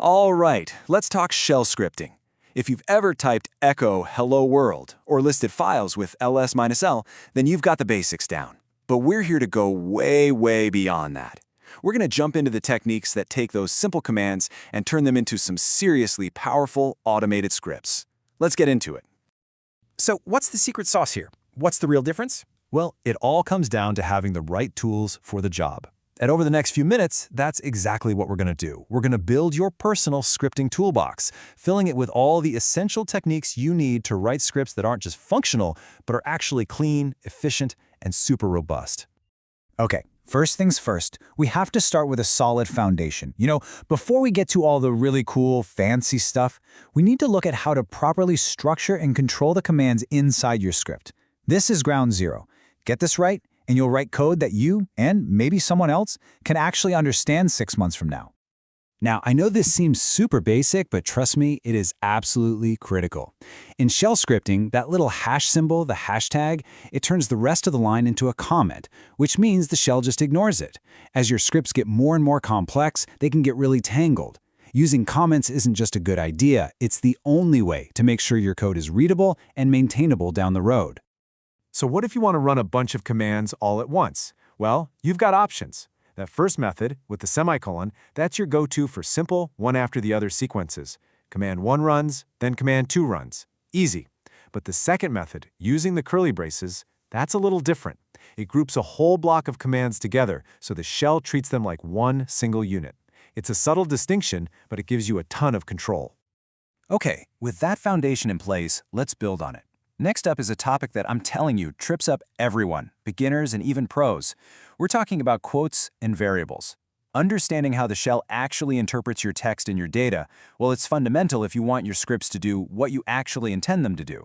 All right, let's talk shell scripting. If you've ever typed echo hello world or listed files with ls-l, then you've got the basics down. But we're here to go way beyond that. We're going to jump into the techniques that take those simple commands and turn them into some seriously powerful automated scripts. Let's get into it. So what's the secret sauce here? What's the real difference? Well, it all comes down to having the right tools for the job. And over the next few minutes, that's exactly what we're going to do. We're going to build your personal scripting toolbox, filling it with all the essential techniques you need to write scripts that aren't just functional, but are actually clean, efficient, and super robust. Okay, first things first, we have to start with a solid foundation. Before we get to all the really cool, fancy stuff, we need to look at how to properly structure and control the commands inside your script. This is ground zero. Get this right, and you'll write code that you, and maybe someone else, can actually understand 6 months from now. Now, I know this seems super basic, but trust me, it is absolutely critical. In shell scripting, that little hash symbol, the hashtag, it turns the rest of the line into a comment, which means the shell just ignores it. As your scripts get more and more complex, they can get really tangled. Using comments isn't just a good idea, it's the only way to make sure your code is readable and maintainable down the road. So what if you want to run a bunch of commands all at once? Well, you've got options. That first method, with the semicolon, that's your go-to for simple, one after the other sequences. Command 1 runs, then Command 2 runs. Easy. But the second method, using the curly braces, that's a little different. It groups a whole block of commands together, so the shell treats them like one single unit. It's a subtle distinction, but it gives you a ton of control. Okay, with that foundation in place, let's build on it. Next up is a topic that I'm telling you trips up everyone, beginners and even pros. We're talking about quotes and variables. Understanding how the shell actually interprets your text and your data, well, it's fundamental if you want your scripts to do what you actually intend them to do.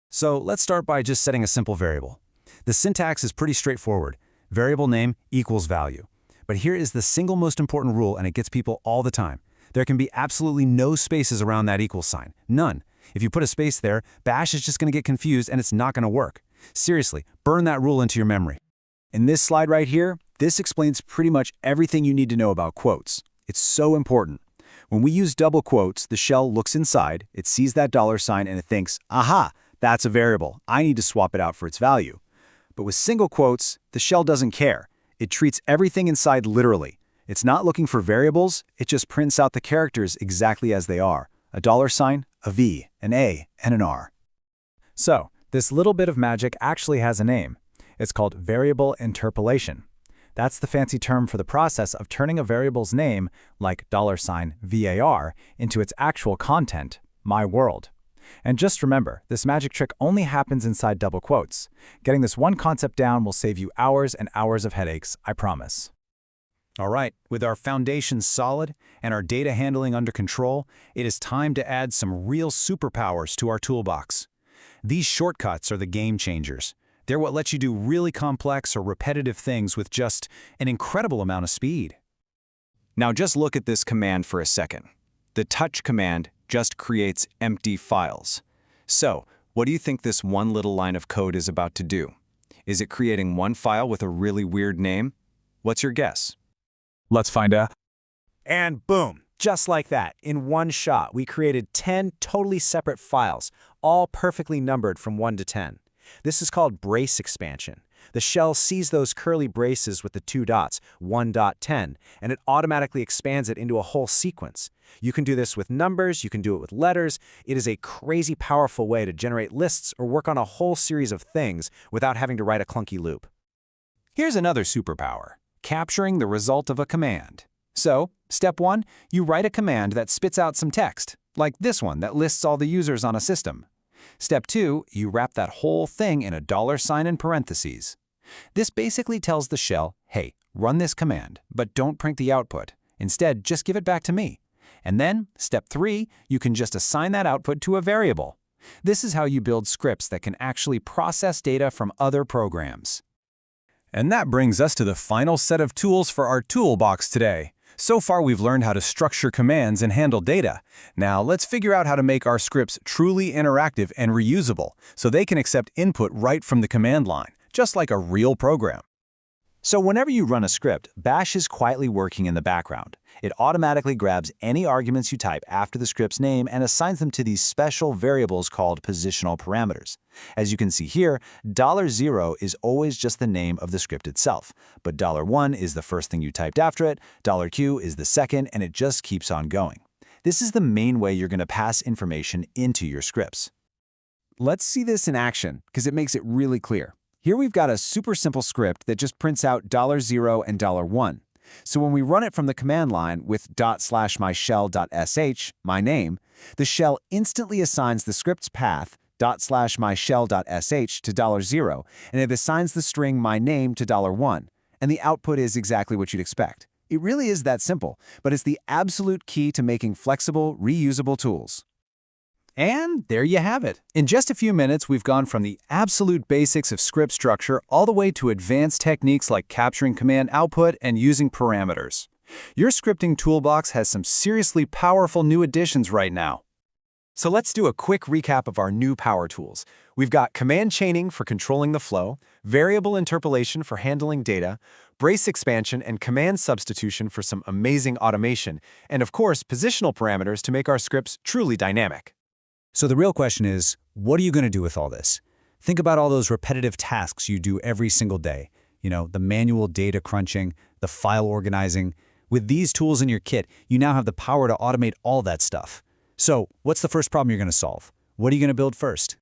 So let's start by just setting a simple variable. The syntax is pretty straightforward. Variable name equals value. But here is the single most important rule, and it gets people all the time. There can be absolutely no spaces around that equal sign. None. If you put a space there, Bash is just going to get confused and it's not going to work. Seriously, burn that rule into your memory. In this slide right here, this explains pretty much everything you need to know about quotes. It's so important. When we use double quotes, the shell looks inside, it sees that $sign, and it thinks, aha, that's a variable. I need to swap it out for its value. But with single quotes, the shell doesn't care. It treats everything inside literally. It's not looking for variables, it just prints out the characters exactly as they are. A $sign, a V, an A, and an R. So, this little bit of magic actually has a name. It's called variable interpolation. That's the fancy term for the process of turning a variable's name, like $var, into its actual content, my world. And just remember, this magic trick only happens inside double quotes. Getting this one concept down will save you hours and hours of headaches, I promise. All right, with our foundation solid and our data handling under control, it is time to add some real superpowers to our toolbox. These shortcuts are the game changers. They're what lets you do really complex or repetitive things with just an incredible amount of speed. Now just look at this command for a second. The touch command just creates empty files. So, what do you think this one little line of code is about to do? Is it creating one file with a really weird name? What's your guess? Let's find out. And boom, just like that, in one shot, we created 10 totally separate files, all perfectly numbered from 1 to 10. This is called brace expansion. The shell sees those curly braces with the 2 dots, 1.10, and it automatically expands it into a whole sequence. You can do this with numbers, you can do it with letters. It is a crazy powerful way to generate lists or work on a whole series of things without having to write a clunky loop. Here's another superpower. Capturing the result of a command. So, step 1, you write a command that spits out some text, like this one that lists all the users on a system. Step 2, you wrap that whole thing in a $sign in parentheses. This basically tells the shell, hey, run this command, but don't print the output. Instead, just give it back to me. And then, step 3, you can just assign that output to a variable. This is how you build scripts that can actually process data from other programs. And that brings us to the final set of tools for our toolbox today. So far, we've learned how to structure commands and handle data. Now, let's figure out how to make our scripts truly interactive and reusable, so they can accept input right from the command line, just like a real program. So whenever you run a script, Bash is quietly working in the background. It automatically grabs any arguments you type after the script's name and assigns them to these special variables called positional parameters. As you can see here, $0 is always just the name of the script itself, but $1 is the first thing you typed after it, $Q is the second, and it just keeps on going. This is the main way you're going to pass information into your scripts. Let's see this in action, because it makes it really clear. Here we've got a super simple script that just prints out $0 and $1. So when we run it from the command line with ./myshell.sh, my name, the shell instantly assigns the script's path ./myshell.sh to $0, and it assigns the string my name to $1, and the output is exactly what you'd expect. It really is that simple, but it's the absolute key to making flexible, reusable tools. And there you have it. In just a few minutes, we've gone from the absolute basics of script structure all the way to advanced techniques like capturing command output and using parameters. Your scripting toolbox has some seriously powerful new additions right now. So let's do a quick recap of our new power tools. We've got command chaining for controlling the flow, variable interpolation for handling data, brace expansion and command substitution for some amazing automation, and of course, positional parameters to make our scripts truly dynamic. So the real question is, what are you going to do with all this? Think about all those repetitive tasks you do every single day. The manual data crunching, the file organizing. With these tools in your kit, you now have the power to automate all that stuff. So what's the first problem you're going to solve? What are you going to build first?